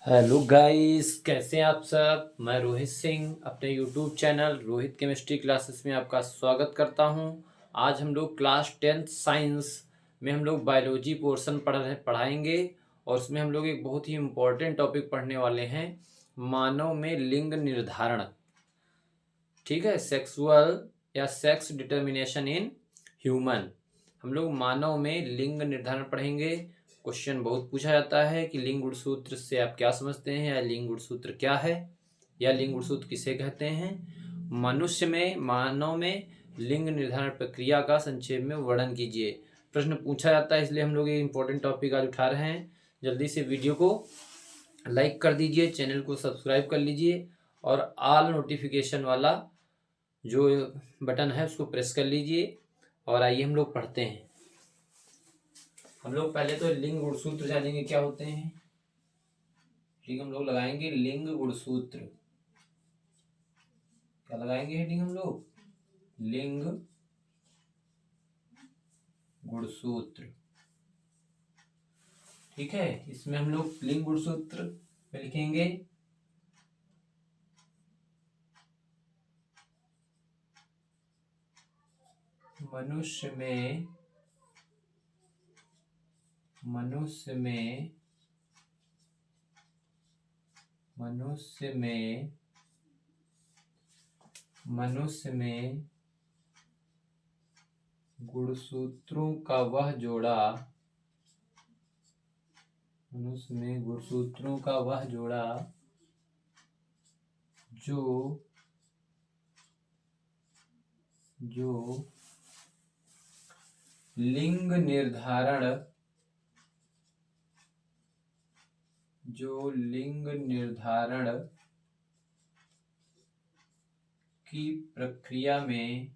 Hello guys, कैसे हैं आप सब। मैं रोहित सिंह अपने YouTube channel Rohit chemistry classes में आपका स्वागत करता हूं। आज हम लोग क्लास 10th साइंस में हम लोग बायोलॉजी पोर्शन पढ़ाएंगे और उसमें हम लोग एक बहुत ही इम्पोर्टेंट टॉपिक पढ़ने वाले हैं, मानव में लिंग निर्धारण। ठीक है, सेक्सुअल या सेक्स डिटर्मिनेशन इन ह्यूमन। हम लोग मानव में लिंग निर्धारण पढ़ेंगे। क्वेश्चन बहुत पूछा जाता है कि लिंग गुणसूत्र से आप क्या समझते हैं, या लिंग गुणसूत्र क्या है, या लिंग गुणसूत्र किसे कहते हैं। मनुष्य में, मानव में लिंग निर्धारण प्रक्रिया का संक्षेप में वर्णन कीजिए। प्रश्न पूछा जाता है, इसलिए हम लोग ये इंपॉर्टेंट टॉपिक आज उठा रहे हैं। जल्दी से वीडियो को लाइक कर दीजिए, चैनल को सब्सक्राइब कर लीजिए और ऑल नोटिफिकेशन वाला जो बटन है उसको प्रेस कर लीजिए। और आइए हम लोग पढ़ते हैं। हम लोग पहले तो लिंग गुणसूत्र जानेंगे क्या होते हैं। ठीक, हम लोग लगाएंगे लिंग गुणसूत्र। क्या लगाएंगे हेडिंग हम लोग? लिंग गुणसूत्र। ठीक है, इसमें हम लोग लिंग गुणसूत्र में लिखेंगे मनुष्य में मनुष्य में मनुष्य में मनुष्य में गुणसूत्रों का वह जोड़ा मनुष्य में गुणसूत्रों का वह जोड़ा जो जो लिंग निर्धारण की प्रक्रिया में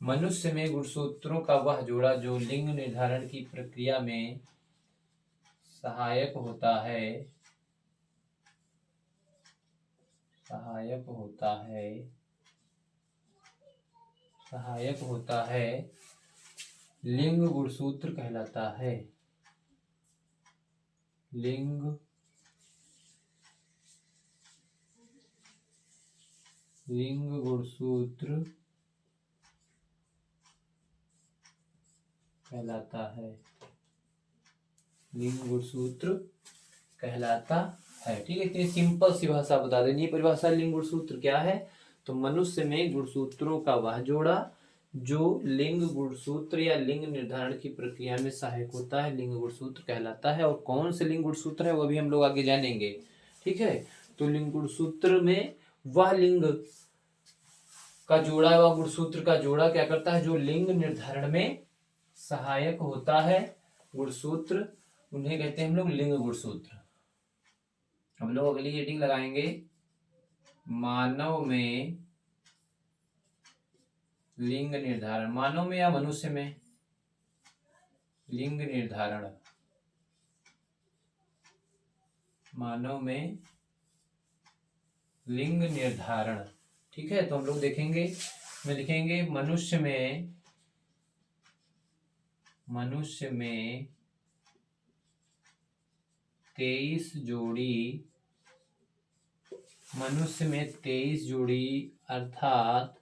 मनुष्य में गुणसूत्रों का वह जोड़ा जो लिंग निर्धारण की प्रक्रिया में सहायक होता है लिंग गुणसूत्र कहलाता है। लिंग गुणसूत्र कहलाता है। लिंग गुणसूत्र कहलाता है। ठीक है, इतनी सिंपल सी भाषा बता देंगे परिभाषा। लिंग गुणसूत्र क्या है? तो मनुष्य में गुणसूत्रों का वह जोड़ा जो लिंग गुणसूत्र या लिंग निर्धारण की प्रक्रिया में सहायक होता है, लिंग गुणसूत्र कहलाता है। और कौन से लिंग गुणसूत्र है वो भी हम लोग आगे जानेंगे। ठीक है, तो लिंग गुणसूत्र में वह लिंग का जोड़ा, वह गुणसूत्र का जोड़ा क्या करता है जो लिंग निर्धारण में सहायक होता है। गुणसूत्र उन्हें कहते हैं हम लोग लिंग गुणसूत्र। हम लोग अगली हेडिंग लगाएंगे मानव में लिंग निर्धारण। मानव में या मनुष्य में लिंग निर्धारण। मानव में लिंग निर्धारण। ठीक है, तो हम लोग देखेंगे में लिखेंगे मनुष्य में 23 जोड़ी अर्थात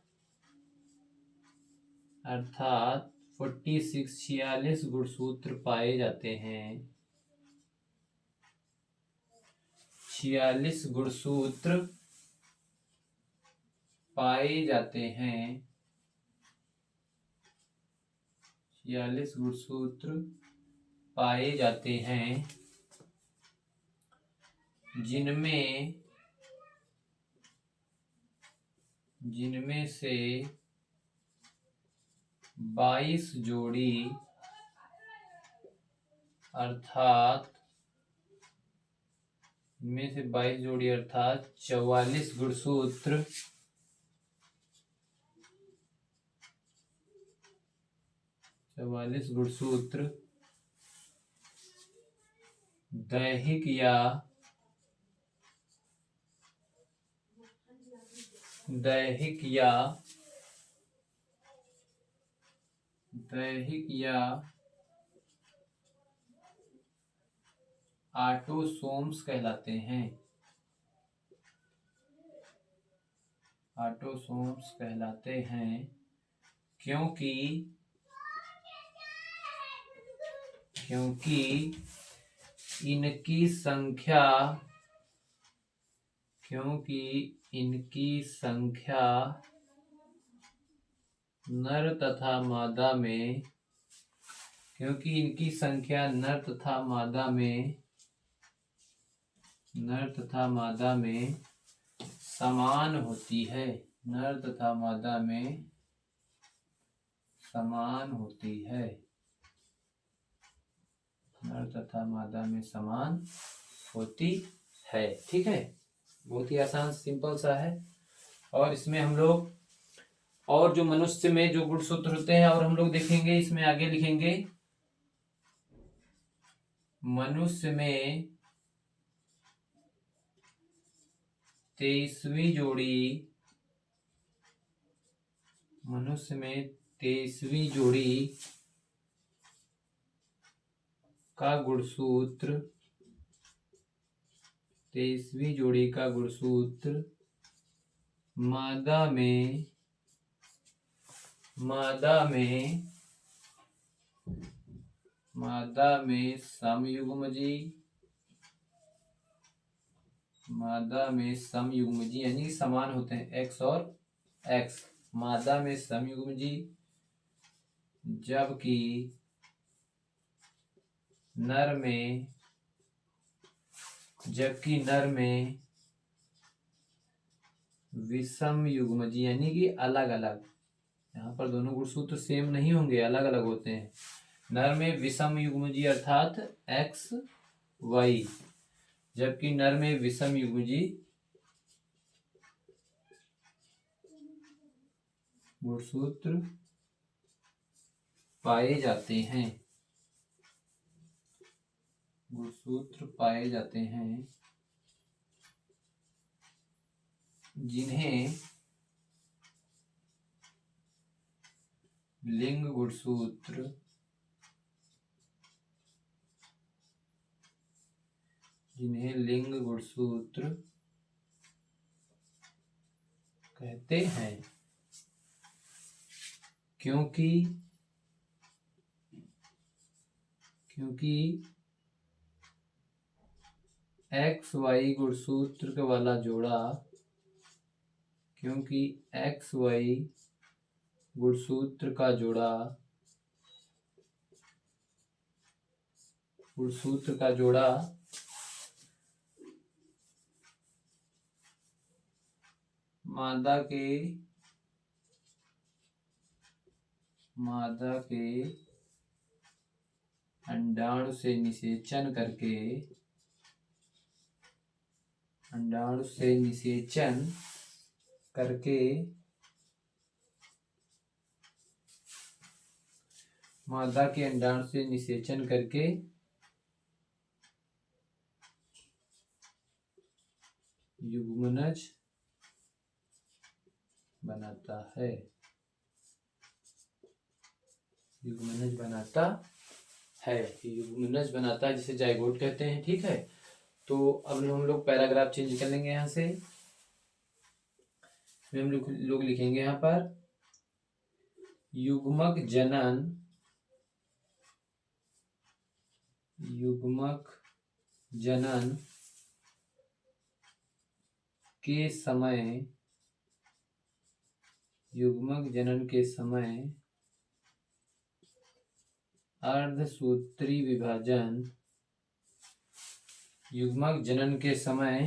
46 गुणसूत्र पाए जाते हैं। 46 गुणसूत्र पाए जाते हैं। 46 गुणसूत्र पाए जाते हैं जिनमें से 22 जोड़ी अर्थात 44 गुणसूत्र दैहिक या ऑटोसोम्स कहलाते हैं। ऑटोसोम्स कहलाते हैं क्योंकि इनकी संख्या नर तथा मादा में समान होती है। नर तथा मादा में समान होती है। नर तथा मादा में समान होती है। ठीक है, बहुत ही आसान सिंपल सा है। और इसमें हम लोग और जो मनुष्य में जो गुणसूत्र होते हैं और हम लोग देखेंगे, इसमें आगे लिखेंगे मनुष्य में 23वीं जोड़ी का गुणसूत्र 23वीं जोड़ी का गुणसूत्र मादा में समयुग्मजी यानी कि समान होते हैं, एक्स और एक्स। मादा में समयुग्मजी, जबकि नर में विषमयुग्मजी यानी कि अलग अलग। यहाँ पर दोनों गुणसूत्र सेम नहीं होंगे, अलग अलग होते हैं। नर में विषमयुग्मजी अर्थात एक्स वाई, जबकि नर में विषमयुग्मजी गुणसूत्र पाए जाते हैं, जिन्हें लिंग गुणसूत्र कहते हैं, क्योंकि एक्स वाई गुणसूत्र वाला जोड़ा गुणसूत्र का जोड़ा मादा के अंडाणु से निषेचन करके मादा के अंडाणु से निषेचन करके युग्मनज बनाता है। युग्मनज बनाता है जिसे जाइगोट कहते हैं। ठीक है, तो अब हम लोग पैराग्राफ चेंज कर लेंगे। यहाँ से हम लोग लिखेंगे यहाँ पर युग्मक जनन के समय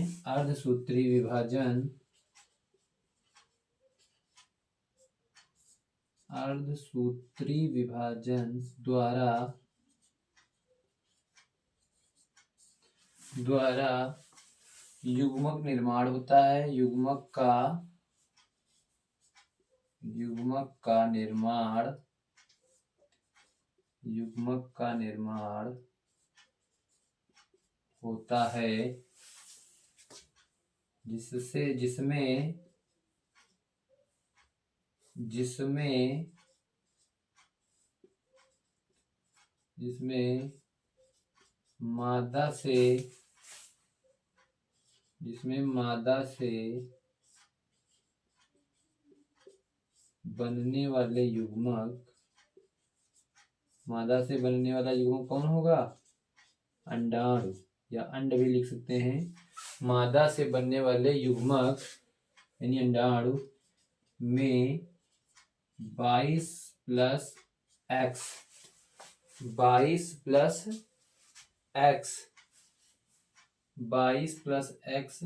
अर्धसूत्री विभाजन द्वारा युग्मक निर्माण होता है। युग्मक का निर्माण होता है, जिसमें मादा से बनने वाले युग्मक, मादा से बनने वाला युग्मक कौन होगा? अंडाणु, या अंड भी लिख सकते हैं। मादा से बनने वाले युग्मक यानी अंडाणु में 22 plus x 22 plus x 22 plus x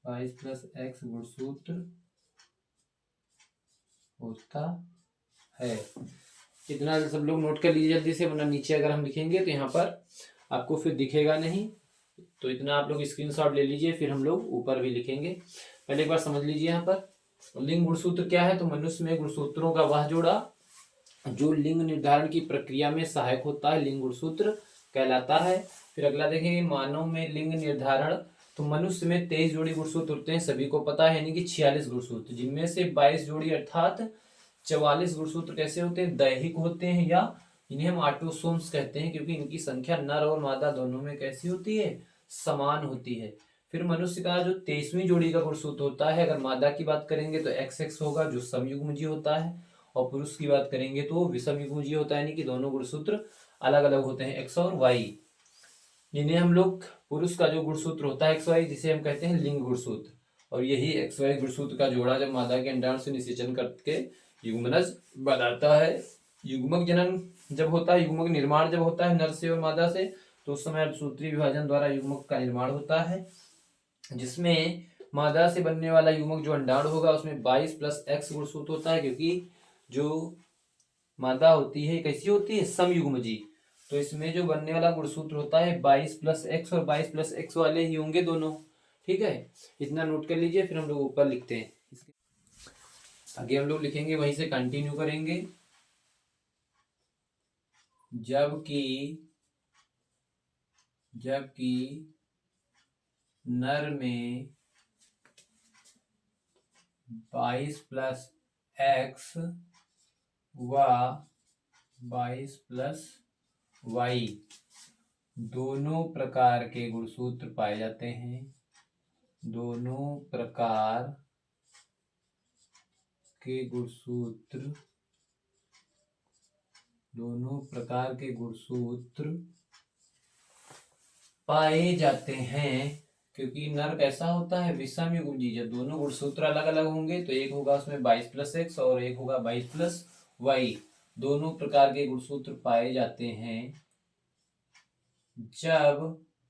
22 plus x गुणसूत्र होता है। इतना सब लोग नोट कर लीजिए जल्दी से, वरना नीचे अगर हम लिखेंगे तो यहाँ पर आपको फिर दिखेगा नहीं। तो इतना आप लोग स्क्रीनशॉट ले लीजिए, फिर हम लोग ऊपर भी लिखेंगे। पहले एक बार समझ लीजिए यहाँ पर लिंग गुणसूत्र क्या है। तो मनुष्य में गुणसूत्रों का वह जोड़ा जो लिंग निर्धारण की प्रक्रिया में सहायक होता है लिंग गुणसूत्र कहलाता है। फिर अगला देखेंगे मानव में लिंग निर्धारण। तो मनुष्य में 23 जोड़ी गुणसूत्र होते हैं, सभी को पता है, यानी कि 46 गुणसूत्र, जिनमें से 22 जोड़ी अर्थात 44 गुणसूत्र कैसे होते हैं? दैहिक होते हैं, या इन्हें हम ऑटोसोम्स कहते हैं, क्योंकि इनकी संख्या नर और मादा दोनों में कैसी होती है? समान होती है। फिर मनुष्य का जो 23वीं जोड़ी का गुणसूत्र होता है, अगर मादा की बात करेंगे तो XX होगा जो समयुग्मजीय होता है, और पुरुष की बात करेंगे तो विषमयुग्मजीय होता है, यानी कि दोनों गुणसूत्र अलग अलग होते हैं, X और Y। इन्हें हम लोग पुरुष का जो गुणसूत्र होता है XY, जिसे हम कहते हैं लिंग गुणसूत्र, और यही XY गुणसूत्र का जोड़ा जब मादा के अंडाणु से निषेचन करके युग्मनज बनाता है। युग्मक जनन जब होता है, युग्मक निर्माण जब होता है नर से और मादा से, तो उस समय सूत्रीय विभाजन द्वारा युग्मक का निर्माण होता है, जिसमें मादा से बनने वाला युग्मक जो अंडाणु होगा उसमें 22 प्लस एक्स गुणसूत्र होता है, क्योंकि जो मादा होती है कैसी होती है? समयुग्मजी। तो इसमें जो बनने वाला गुणसूत्र होता है 22 प्लस एक्स, और 22 प्लस एक्स वाले ही होंगे दोनों। ठीक है, इतना नोट कर लीजिए, फिर हम लोग ऊपर लिखते हैं। आगे हम लोग लिखेंगे, वहीं से कंटिन्यू करेंगे। जबकि नर में 22 प्लस एक्स व 22 प्लस वाई दोनों प्रकार के गुणसूत्र पाए जाते हैं। दोनों प्रकार के गुणसूत्र पाए जाते हैं, क्योंकि नर कैसा होता है? विषमयुग्मजी। जब दोनों गुणसूत्र अलग अलग होंगे तो एक होगा उसमें 22 प्लस एक्स और एक होगा 22 प्लस वाई। दोनों प्रकार के गुणसूत्र पाए जाते हैं।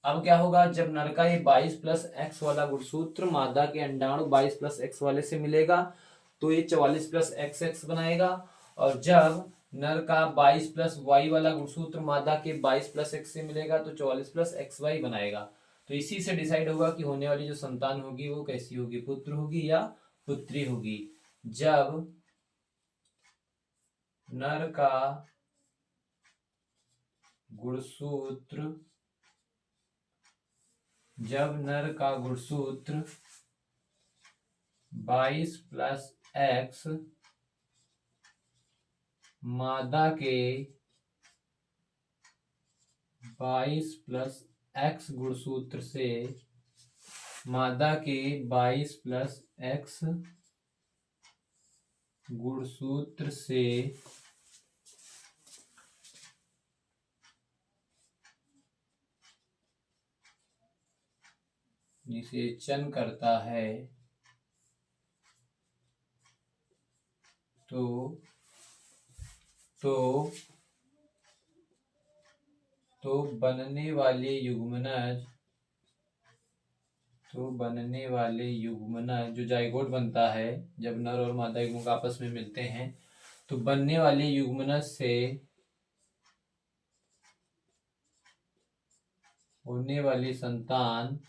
अब क्या होगा? जब नर का ये 22 प्लस एक्स वाला गुणसूत्र मादा के अंडाणु 22 प्लस एक्स वाले से मिलेगा तो ये 44 प्लस एक्स बनाएगा, और जब नर का 22 प्लस वाई वाला गुणसूत्र मादा के 22 प्लस एक्स से मिलेगा तो 44 प्लस एक्स वाई बनाएगा। तो इसी से डिसाइड होगा कि होने वाली जो संतान होगी वो कैसी होगी? पुत्र होगी या पुत्री होगी। जब नर का गुणसूत्र 22 प्लस एक्स मादा के 22 प्लस एक्स गुणसूत्र से निषेचन करता है तो बनने वाले युग्मनज जो जाइगोट बनता है, जब नर और मादा युग्मक आपस में मिलते हैं तो बनने वाले युग्मनज से होने वाली संतान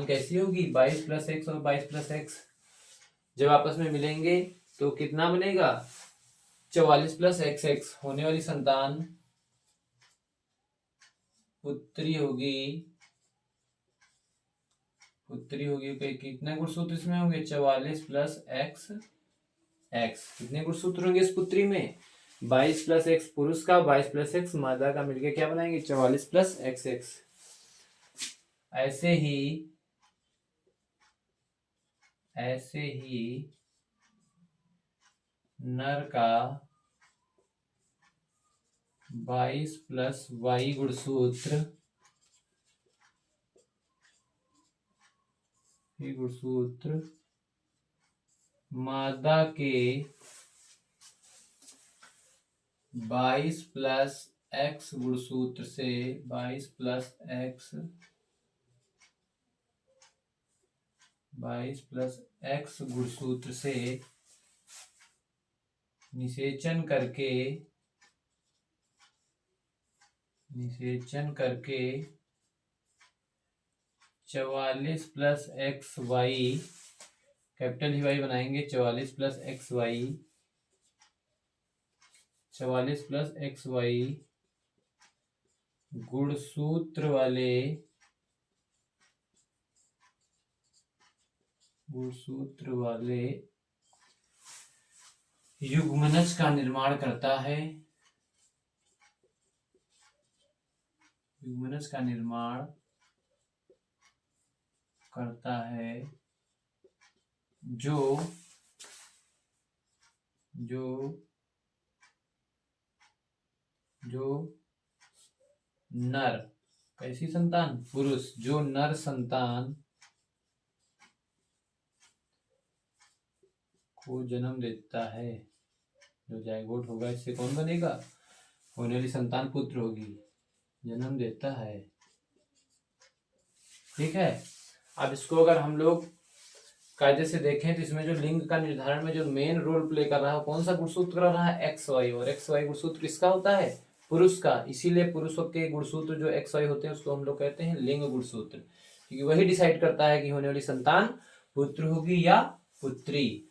कैसी होगी? 22 प्लस एक्स और 22 प्लस एक्स जब आपस में मिलेंगे तो कितना बनेगा? 44 प्लस एक्स। होने वाली संतान पुत्री पुत्री होगी, कितने गुणसूत्र इसमें होंगे? 44 प्लस एक्स एक्स। कितने गुणसूत्र होंगे इस पुत्री में? 22 प्लस एक्स पुरुष का, 22 प्लस एक्स मादा का, मिलके क्या बनाएंगे? 44 प्लस एक्स एक्स। ऐसे ही नर का 22 प्लस वाई गुणसूत्र मादा के 22 प्लस एक्स गुणसूत्र से 22 प्लस एक्स गुणसूत्र से निषेचन करके 44 प्लस एक्स वाई, कैपिटल ही वाई बनाएंगे। 44 प्लस एक्स वाई गुणसूत्र वाले युग्मनज का निर्माण करता है, जो नर, कैसी संतान? पुरुष, जो नर संतान को जन्म देता है, जो जायगोट होगा, इससे कौन बनेगा? होने वाली संतान पुत्र होगी, जन्म देता है। ठीक है। अब इसको अगर हम लोग कायदे से देखें तो इसमें जो लिंग का निर्धारण में जो मेन रोल प्ले कर रहा है, कौन सा गुणसूत्र कर रहा है? X Y. और एक्स वाई गुणसूत्र किसका होता है? पुरुष का। इसीलिए पुरुषों के गुणसूत्र जो एक्स वाई होते हैं उसको हम लोग कहते हैं लिंग गुणसूत्र, क्योंकि वही डिसाइड करता है कि होने वाली संतान पुत्र होगी या पुत्री।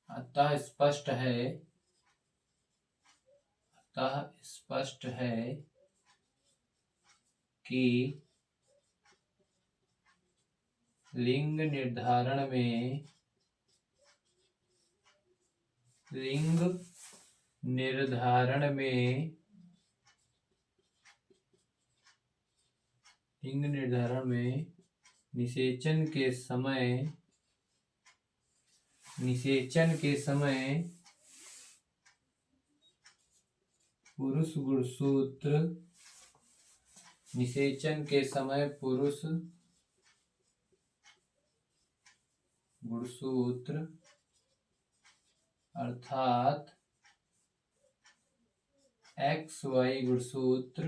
अतः स्पष्ट है कि लिंग निर्धारण में निषेचन के समय पुरुष गुणसूत्र अर्थात एक्स वाई गुणसूत्र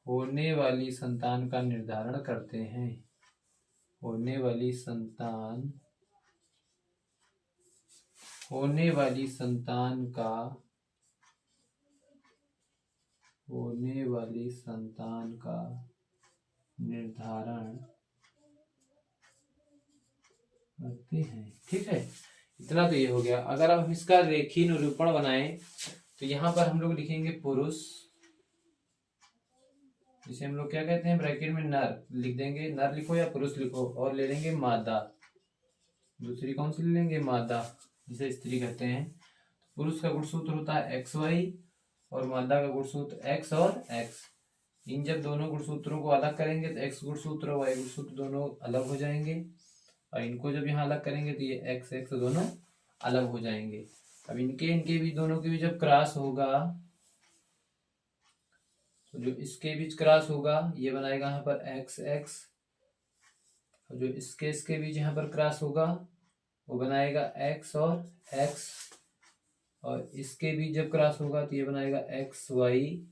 होने वाली संतान का निर्धारण करते हैं। होने वाली संतान का निर्धारण करते हैं। ठीक है, इतना तो ये हो गया। अगर हम इसका रेखीय निरूपण बनाएं तो यहाँ पर हम लोग लिखेंगे पुरुष, जिसे हम लोग क्या कहते हैं? ब्रैकेट में नर लिख देंगे, नर लिखो या पुरुष लिखो, और ले लेंगे मादा। दूसरी कौन सी ले लेंगे? मादा, जिसे स्त्री कहते हैं। पुरुष का गुणसूत्र होता है एक्स वाई और मादा का गुणसूत्र एक्स और एक्स। इन जब दोनों गुणसूत्रों को अलग करेंगे तो एक्स गुणसूत्र और वाई गुणसूत्र दोनों अलग हो जाएंगे, और इनको जब यहाँ अलग करेंगे तो ये एक्स एक्स दोनों अलग हो जाएंगे। अब इनके भी दोनों के भी जब क्रॉस होगा तो जो इसके बीच क्रॉस होगा ये बनाएगा यहाँ पर एक्स एक्स, और जो इसके बीच यहाँ पर क्रॉस होगा वो बनाएगा एक्स और एक्स, और इसके बीच जब क्रॉस होगा तो ये बनाएगा एक्स वाई,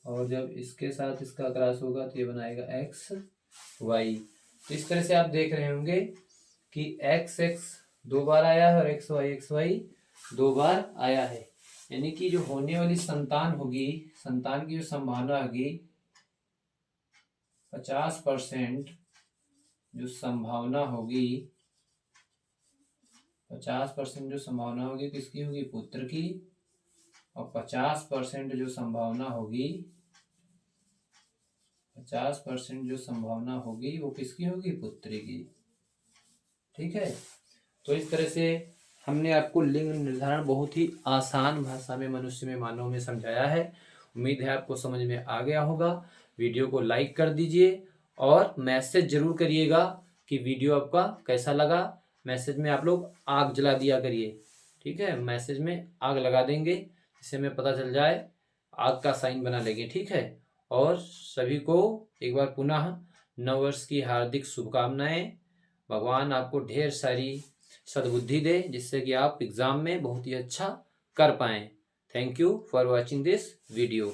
और जब इसके साथ इसका क्रॉस होगा तो ये बनाएगा एक्स वाई। तो इस तरह से आप देख रहे होंगे कि एक्स एक्स 2 बार आया है और एक्स वाई 2 बार आया है। यानी कि जो होने वाली संतान होगी, संतान की जो संभावना होगी 50% जो संभावना होगी 50% जो संभावना होगी किसकी होगी? पुत्र की। और 50% जो संभावना होगी, 50% जो संभावना होगी वो किसकी होगी? पुत्री की। ठीक है, तो इस तरह से हमने आपको लिंग निर्धारण बहुत ही आसान भाषा में, मनुष्य में, मानव में समझाया है। उम्मीद है आपको समझ में आ गया होगा। वीडियो को लाइक कर दीजिए और मैसेज जरूर करिएगा कि वीडियो आपका कैसा लगा। मैसेज में आप लोग आग जला दिया करिए। ठीक है, मैसेज में आग लगा देंगे जिससे हमें पता चल जाए, आग का साइन बना लेंगे। ठीक है, और सभी को एक बार पुनः नववर्ष की हार्दिक शुभकामनाएं। भगवान आपको ढेर सारी सद्बुद्धि दे जिससे कि आप एग्जाम में बहुत ही अच्छा कर पाएं। Thank you for watching this video.